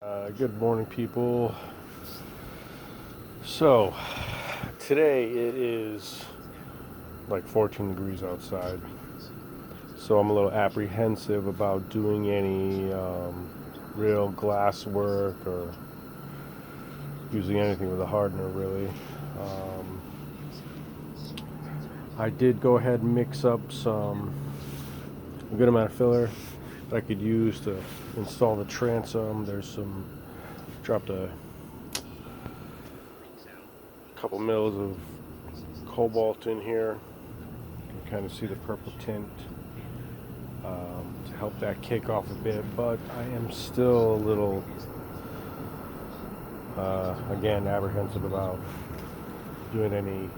Good morning, people. So, today it is like 14 degrees outside. So, I'm a little apprehensive about doing any real glass work or using anything with a hardener, really. Um, I did go ahead and mix up a good amount of filler that I could use to install the transom. Dropped a couple mils of cobalt in here. You can kind of see the purple tint to help that kick off a bit, but I am still a little, again, apprehensive about doing anything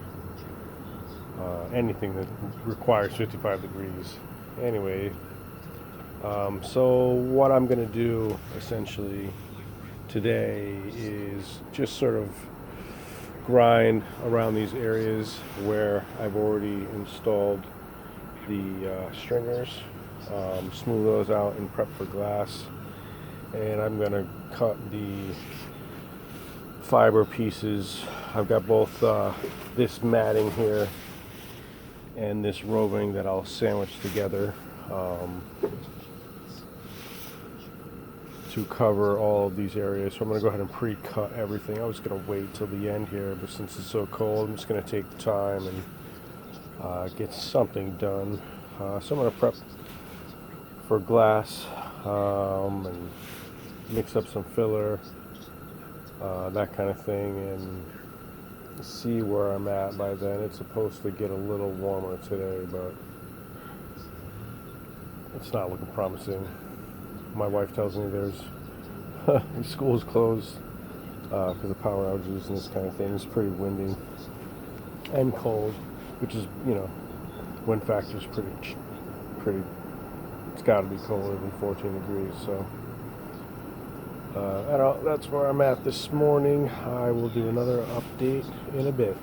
that requires 55 degrees. Anyway, so what I'm going to do essentially today is just sort of grind around these areas where I've already installed the stringers, smooth those out and prep for glass. And I'm going to cut the fiber pieces. I've got both this matting here and this roving that I'll sandwich together to cover all of these areas. So I'm going to go ahead and pre-cut everything. I was going to wait till the end here, but since it's so cold, I'm just going to take the time and get something done. So I'm going to prep for glass and mix up some filler, that kind of thing, and see where I'm at by then. It's supposed to get a little warmer today, but it's not looking promising. My wife tells me there's school's closed because of power outages and this kind of thing. It's pretty windy and cold, which is, wind factor is pretty. It's got to be colder than 14 degrees. So that's where I'm at this morning. I will do another update in a bit.